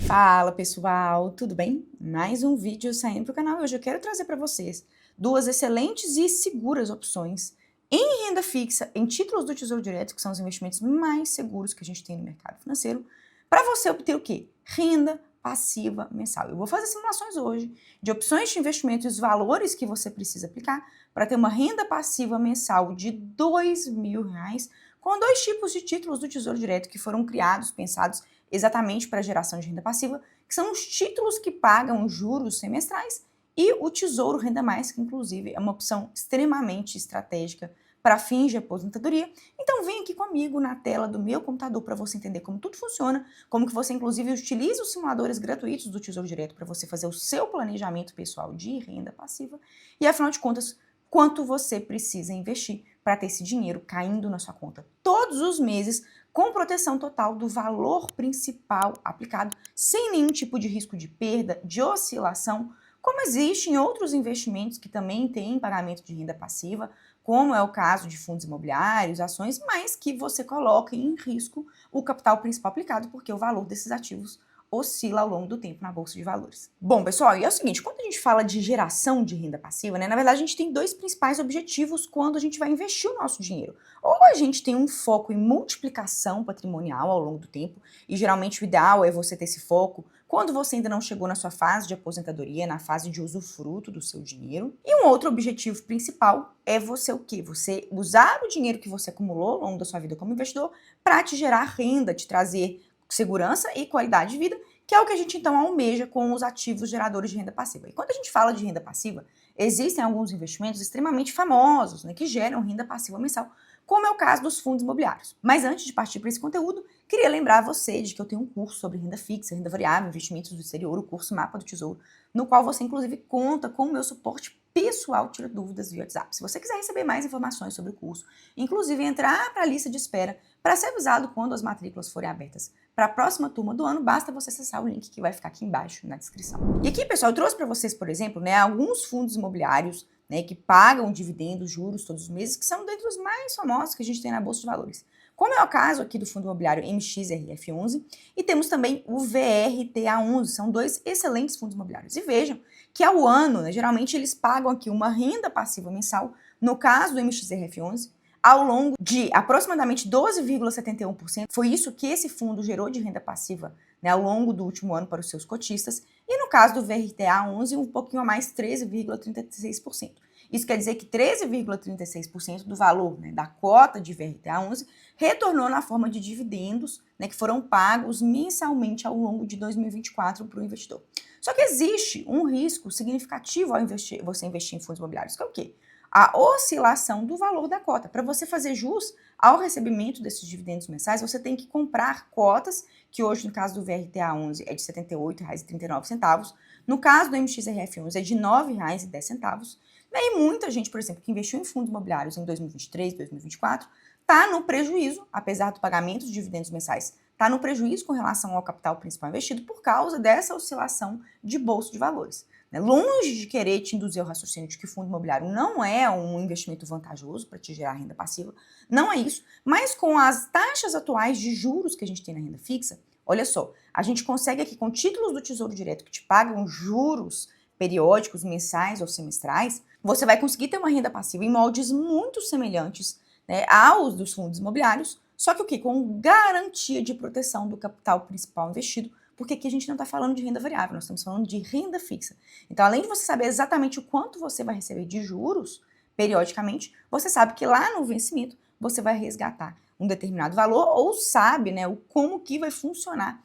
Fala pessoal, tudo bem? Mais um vídeo saindo para o canal e hoje eu quero trazer para vocês duas excelentes e seguras opções em renda fixa, em títulos do Tesouro Direto, que são os investimentos mais seguros que a gente tem no mercado financeiro, para você obter o quê? Renda passiva mensal. Eu vou fazer simulações hoje de opções de investimento e os valores que você precisa aplicar para ter uma renda passiva mensal de R$ 2.000 com dois tipos de títulos do Tesouro Direto que foram criados, pensados exatamente para a geração de renda passiva, que são os títulos que pagam juros semestrais e o Tesouro Renda Mais, que inclusive é uma opção extremamente estratégica para fins de aposentadoria. Então vem aqui comigo na tela do meu computador para você entender como tudo funciona, como que você inclusive utiliza os simuladores gratuitos do Tesouro Direto para você fazer o seu planejamento pessoal de renda passiva e afinal de contas, quanto você precisa investir para ter esse dinheiro caindo na sua conta todos os meses com proteção total do valor principal aplicado, sem nenhum tipo de risco de perda, de oscilação, como existe em outros investimentos que também têm pagamento de renda passiva, como é o caso de fundos imobiliários, ações, mas que você coloca em risco o capital principal aplicado, porque o valor desses ativos oscila ao longo do tempo na bolsa de valores. Bom, pessoal, e é o seguinte, quando a gente fala de geração de renda passiva, né, na verdade a gente tem dois principais objetivos quando a gente vai investir o nosso dinheiro. Ou a gente tem um foco em multiplicação patrimonial ao longo do tempo, e geralmente o ideal é você ter esse foco quando você ainda não chegou na sua fase de aposentadoria, na fase de usufruto do seu dinheiro. E um outro objetivo principal é você o quê? Você usar o dinheiro que você acumulou ao longo da sua vida como investidor para te gerar renda, te trazer segurança e qualidade de vida, que é o que a gente então almeja com os ativos geradores de renda passiva. E quando a gente fala de renda passiva, existem alguns investimentos extremamente famosos, né, que geram renda passiva mensal, como é o caso dos fundos imobiliários. Mas antes de partir para esse conteúdo, queria lembrar você de que eu tenho um curso sobre renda fixa, renda variável, investimentos do exterior, o curso Mapa do Tesouro, no qual você inclusive conta com o meu suporte pessoal, tira dúvidas via WhatsApp. Se você quiser receber mais informações sobre o curso, inclusive entrar para a lista de espera para ser avisado quando as matrículas forem abertas para a próxima turma do ano, basta você acessar o link que vai ficar aqui embaixo na descrição. E aqui, pessoal, eu trouxe para vocês, por exemplo, né, alguns fundos imobiliários, né, que pagam dividendos, juros todos os meses, que são dentre os mais famosos que a gente tem na Bolsa de Valores. Como é o caso aqui do fundo imobiliário MXRF11 e temos também o VRTA11, são dois excelentes fundos imobiliários. E vejam que ao ano, né, geralmente eles pagam aqui uma renda passiva mensal, no caso do MXRF11, ao longo de aproximadamente 12,71%. Foi isso que esse fundo gerou de renda passiva, né, ao longo do último ano para os seus cotistas. E no caso do VRTA 11, um pouquinho a mais, 13,36%. Isso quer dizer que 13,36% do valor, né, da cota de VRTA 11 retornou na forma de dividendos, né, que foram pagos mensalmente ao longo de 2024 para o investidor. Só que existe um risco significativo ao você investir em fundos imobiliários, que é o quê? A oscilação do valor da cota. Para você fazer jus ao recebimento desses dividendos mensais, você tem que comprar cotas, que hoje, no caso do VRTA 11, é de R$ 78,39. No caso do MXRF 11, é de R$ 9,10. E muita gente, por exemplo, que investiu em fundos imobiliários em 2023, 2024, está no prejuízo, apesar do pagamento de dividendos mensais, está no prejuízo com relação ao capital principal investido por causa dessa oscilação de bolsa de valores. Longe de querer te induzir ao raciocínio de que fundo imobiliário não é um investimento vantajoso para te gerar renda passiva, não é isso, mas com as taxas atuais de juros que a gente tem na renda fixa, olha só, a gente consegue aqui com títulos do Tesouro Direto que te pagam juros periódicos, mensais ou semestrais, você vai conseguir ter uma renda passiva em moldes muito semelhantes, né, aos dos fundos imobiliários, só que o quê? Com garantia de proteção do capital principal investido, porque aqui a gente não está falando de renda variável, nós estamos falando de renda fixa. Então, além de você saber exatamente o quanto você vai receber de juros periodicamente, você sabe que lá no vencimento você vai resgatar um determinado valor ou sabe, né, como que vai funcionar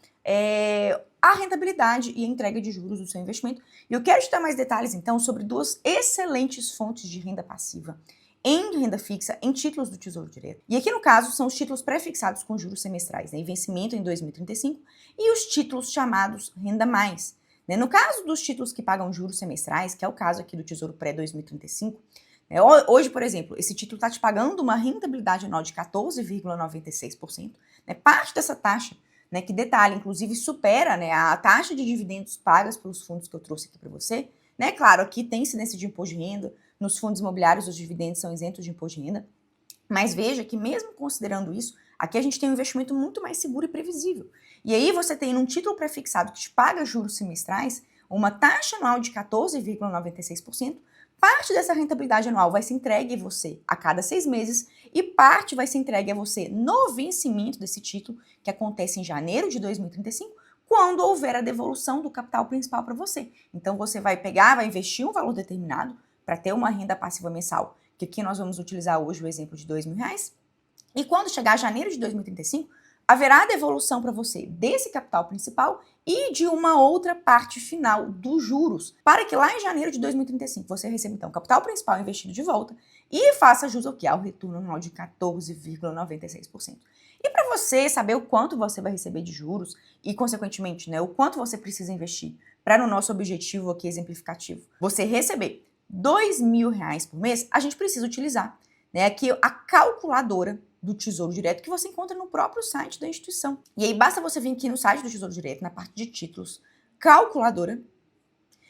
a rentabilidade e a entrega de juros do seu investimento. E eu quero te dar mais detalhes, então, sobre duas excelentes fontes de renda passiva em renda fixa, em títulos do Tesouro Direto. E aqui, no caso, são os títulos pré-fixados com juros semestrais, né, e vencimento em 2035, e os títulos chamados Renda Mais. Né? No caso dos títulos que pagam juros semestrais, que é o caso aqui do Tesouro Pré-2035, né, hoje, por exemplo, esse título está te pagando uma rentabilidade anual de 14,96%. Né? Parte dessa taxa, né, que detalhe, inclusive supera, né, a taxa de dividendos pagas pelos fundos que eu trouxe aqui para você. Né? Claro, aqui tem incidência de imposto de renda, nos fundos imobiliários os dividendos são isentos de imposto de renda, mas veja que mesmo considerando isso, aqui a gente tem um investimento muito mais seguro e previsível. E aí você tem num título prefixado que te paga juros semestrais, uma taxa anual de 14,96%, parte dessa rentabilidade anual vai ser entregue a você a cada 6 meses e parte vai ser entregue a você no vencimento desse título, que acontece em janeiro de 2035, quando houver a devolução do capital principal para você. Então você vai pegar, vai investir um valor determinado para ter uma renda passiva mensal, que aqui nós vamos utilizar hoje o exemplo de R$ 2.000, e quando chegar janeiro de 2035, haverá a devolução para você desse capital principal e de uma outra parte final dos juros, para que lá em janeiro de 2035 você receba então o capital principal investido de volta e faça jus ao que? Ao retorno anual de 14,96%. E para você saber o quanto você vai receber de juros e, consequentemente, né, o quanto você precisa investir para no nosso objetivo aqui exemplificativo, você receber R$ 2.000 por mês, a gente precisa utilizar, né, aqui a calculadora do Tesouro Direto que você encontra no próprio site da instituição. E aí basta você vir aqui no site do Tesouro Direto, na parte de títulos, calculadora,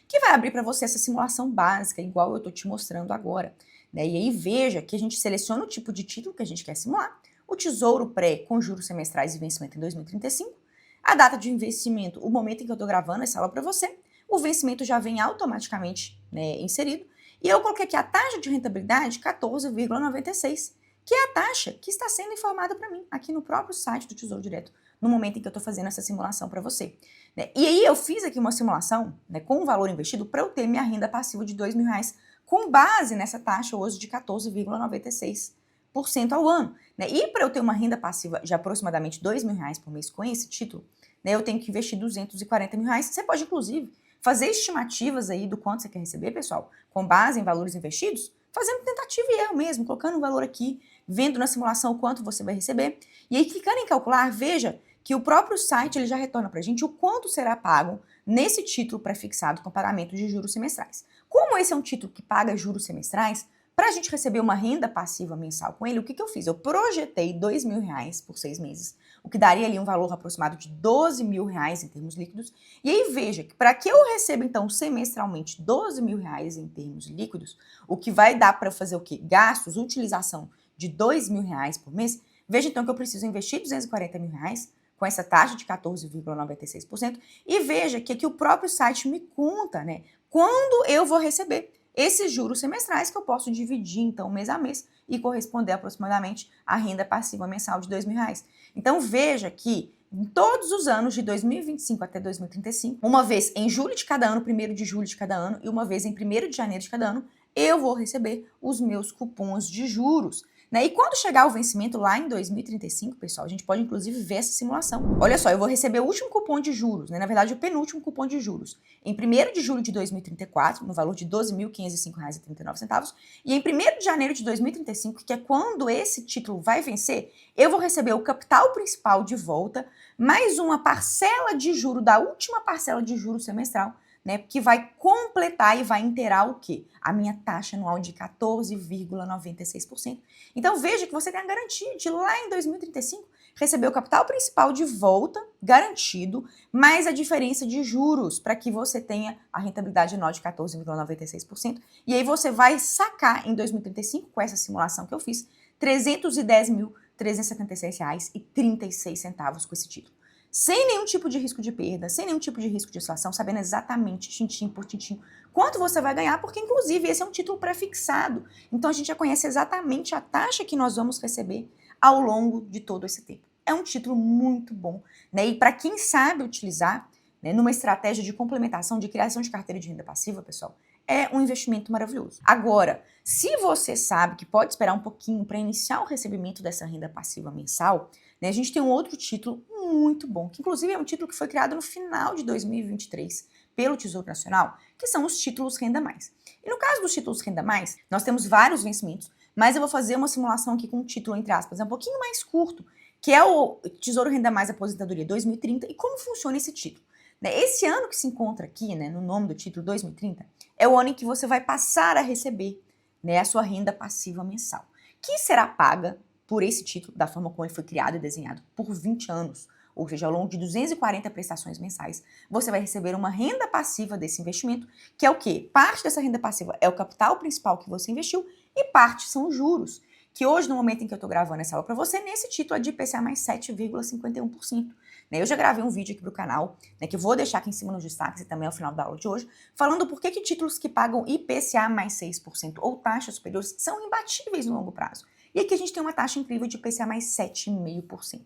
que vai abrir para você essa simulação básica, igual eu estou te mostrando agora. Né? E aí veja que a gente seleciona o tipo de título que a gente quer simular, o Tesouro Pré com juros semestrais e vencimento em 2035, a data de investimento, o momento em que eu estou gravando essa aula para você, o vencimento já vem automaticamente, né, inserido, e eu coloquei aqui a taxa de rentabilidade 14,96%, que é a taxa que está sendo informada para mim aqui no próprio site do Tesouro Direto, no momento em que eu estou fazendo essa simulação para você. Né? E aí eu fiz aqui uma simulação, né, com o valor investido para eu ter minha renda passiva de R$ 2.000, com base nessa taxa hoje de 14,96% ao ano. Né? E para eu ter uma renda passiva de aproximadamente R$ 2.000 por mês com esse título, né, eu tenho que investir R$ 240.000. Você pode, inclusive, fazer estimativas aí do quanto você quer receber, pessoal, com base em valores investidos, fazendo tentativa e erro mesmo, colocando um valor aqui, vendo na simulação o quanto você vai receber. E aí, clicando em calcular, veja que o próprio site ele já retorna para a gente o quanto será pago nesse título prefixado com pagamento de juros semestrais. Como esse é um título que paga juros semestrais, para a gente receber uma renda passiva mensal com ele, o que eu fiz? Eu projetei R$ 2.000 por 6 meses, o que daria ali um valor aproximado de R$ 12.000 em termos líquidos. E aí veja que para que eu receba então semestralmente R$ 12.000 em termos líquidos, o que vai dar para fazer o quê? Gastos, utilização de R$ 2.000 por mês, veja então que eu preciso investir R$ 240.000 com essa taxa de 14,96% e veja que aqui o próprio site me conta, né, quando eu vou receber esses juros semestrais que eu posso dividir, então, mês a mês e corresponder aproximadamente à renda passiva mensal de R$ 2.000. Então, veja que em todos os anos de 2025 até 2035, uma vez em julho de cada ano, 1º de julho de cada ano e uma vez em 1º de janeiro de cada ano, eu vou receber os meus cupons de juros. Né? E quando chegar o vencimento lá em 2035, pessoal, a gente pode inclusive ver essa simulação. Olha só, eu vou receber o último cupom de juros, né? Na verdade o penúltimo cupom de juros, em 1º de julho de 2034, no valor de R$ 12.505,39, e em 1º de janeiro de 2035, que é quando esse título vai vencer, eu vou receber o capital principal de volta, mais uma parcela de juro da última parcela de juros semestral, né, que vai completar e vai inteirar o quê? A minha taxa anual de 14,96%. Então veja que você tem a garantia de lá em 2035 receber o capital principal de volta, garantido, mais a diferença de juros para que você tenha a rentabilidade anual de 14,96%. E aí você vai sacar em 2035, com essa simulação que eu fiz, R$ 310.376,36 com esse título. Sem nenhum tipo de risco de perda, sem nenhum tipo de risco de inflação, sabendo exatamente, tintim por tintim, quanto você vai ganhar, porque inclusive esse é um título prefixado. Então a gente já conhece exatamente a taxa que nós vamos receber ao longo de todo esse tempo. É um título muito bom, né? E para quem sabe utilizar, né, numa estratégia de complementação, de criação de carteira de renda passiva, pessoal, é um investimento maravilhoso. Agora, se você sabe que pode esperar um pouquinho para iniciar o recebimento dessa renda passiva mensal, né, a gente tem um outro título muito bom, que inclusive é um título que foi criado no final de 2023 pelo Tesouro Nacional, que são os títulos Renda Mais. E no caso dos títulos Renda Mais, nós temos vários vencimentos, mas eu vou fazer uma simulação aqui com um título, entre aspas, um pouquinho mais curto, que é o Tesouro Renda Mais Aposentadoria 2030, e como funciona esse título. Esse ano que se encontra aqui, né, no nome do título 2030, é o ano em que você vai passar a receber, né, a sua renda passiva mensal, que será paga por esse título, da forma como ele foi criado e desenhado, por 20 anos, ou seja, ao longo de 240 prestações mensais, você vai receber uma renda passiva desse investimento, que é o quê? Parte dessa renda passiva é o capital principal que você investiu e parte são os juros, que hoje, no momento em que eu estou gravando essa aula para você, nesse título é de IPCA mais 7,51%. né? Eu já gravei um vídeo aqui pro canal, né, que eu vou deixar aqui em cima nos destaques e também ao final da aula de hoje, falando por que títulos que pagam IPCA mais 6% ou taxas superiores são imbatíveis no longo prazo. E aqui a gente tem uma taxa incrível de IPCA mais 7,5%.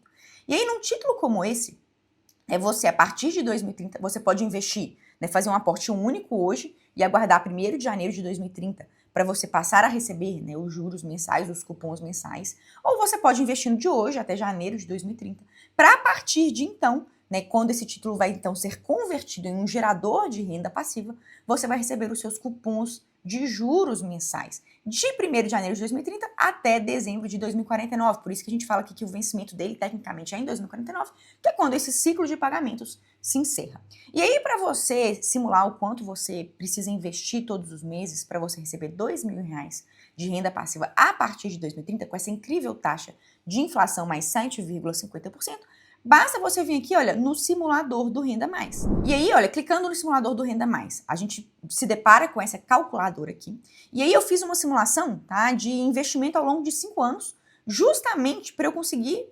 E aí, num título como esse, você, a partir de 2030, você pode investir, né, fazer um aporte único hoje e aguardar 1º de janeiro de 2030 para você passar a receber, né, os juros mensais, os cupons mensais, ou você pode investir de hoje até janeiro de 2030, para a partir de então, né, quando esse título vai então ser convertido em um gerador de renda passiva, você vai receber os seus cupons de juros mensais, de 1º de janeiro de 2030 até dezembro de 2049. Por isso que a gente fala aqui que o vencimento dele, tecnicamente, é em 2049, que é quando esse ciclo de pagamentos se encerra. E aí, para você simular o quanto você precisa investir todos os meses para você receber R$2.000 de renda passiva a partir de 2030, com essa incrível taxa de inflação mais 7,50%, basta você vir aqui, olha, no simulador do Renda Mais. E aí, olha, clicando no simulador do Renda Mais, a gente se depara com essa calculadora aqui. E aí eu fiz uma simulação, tá, de investimento ao longo de 5 anos, justamente para eu conseguir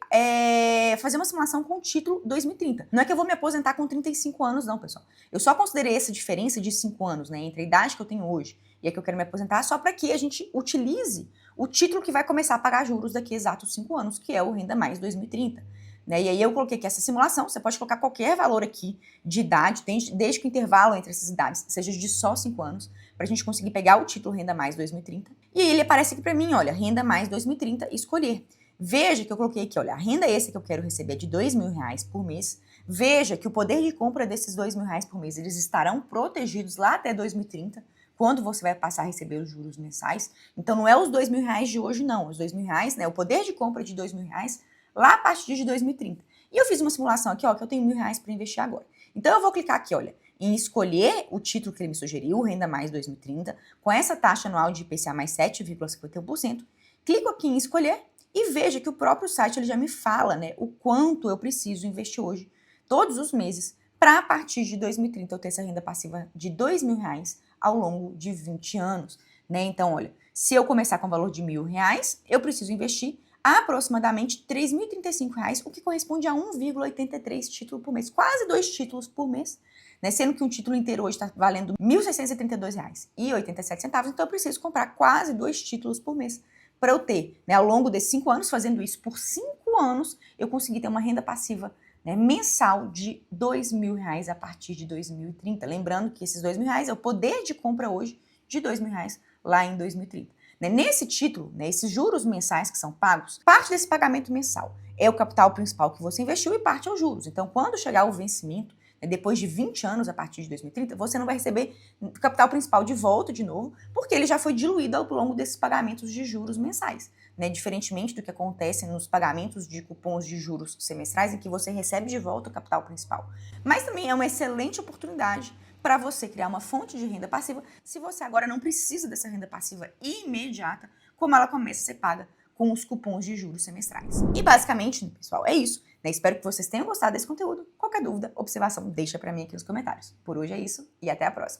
fazer uma simulação com o título 2030. Não é que eu vou me aposentar com 35 anos, não, pessoal. Eu só considerei essa diferença de 5 anos, né, entre a idade que eu tenho hoje e a que eu quero me aposentar, só para que a gente utilize o título que vai começar a pagar juros daqui a exatos 5 anos, que é o Renda Mais 2030. Né? E aí eu coloquei aqui essa simulação, você pode colocar qualquer valor aqui de idade, desde que o intervalo entre essas idades seja de só 5 anos, para a gente conseguir pegar o título Renda Mais 2030. E aí ele aparece aqui para mim, olha, Renda Mais 2030 e escolher. Veja que eu coloquei aqui, olha, a renda extra que eu quero receber é de R$2.000 por mês. Veja que o poder de compra desses R$2.000 por mês, eles estarão protegidos lá até 2030, quando você vai passar a receber os juros mensais. Então não é os R$2.000 de hoje, não. Os R$2.000, né, o poder de compra de R$2.000 lá a partir de 2030. E eu fiz uma simulação aqui, ó, que eu tenho R$1.000 para investir agora. Então eu vou clicar aqui, olha, em escolher o título que ele me sugeriu, Renda Mais 2030, com essa taxa anual de IPCA mais 7,51%. Clico aqui em escolher e veja que o próprio site ele já me fala, né, o quanto eu preciso investir hoje, todos os meses, para a partir de 2030 eu ter essa renda passiva de R$2.000 ao longo de 20 anos. Né? Então, olha, se eu começar com o valor de R$1.000, eu preciso investir aproximadamente R$3.035, o que corresponde a 1,83 títulos por mês, quase 2 títulos por mês, né? Sendo que um título inteiro hoje está valendo R$1.632,87, então eu preciso comprar quase 2 títulos por mês para eu ter, né, ao longo desses 5 anos, fazendo isso por 5 anos, eu consegui ter uma renda passiva, né, mensal de R$2.000 a partir de 2030. Lembrando que esses R$2.000 é o poder de compra hoje de R$2.000 lá em 2030. Nesse título, né, esses juros mensais que são pagos, parte desse pagamento mensal é o capital principal que você investiu e parte é os juros. Então, quando chegar o vencimento, né, depois de 20 anos, a partir de 2030, você não vai receber o capital principal de volta de novo, porque ele já foi diluído ao longo desses pagamentos de juros mensais. Né, diferentemente do que acontece nos pagamentos de cupons de juros semestrais, em que você recebe de volta o capital principal. Mas também é uma excelente oportunidade para você criar uma fonte de renda passiva, se você agora não precisa dessa renda passiva imediata, como ela começa a ser paga com os cupons de juros semestrais. E basicamente, pessoal, é isso. Né? Espero que vocês tenham gostado desse conteúdo. Qualquer dúvida, observação, deixa para mim aqui nos comentários. Por hoje é isso e até a próxima.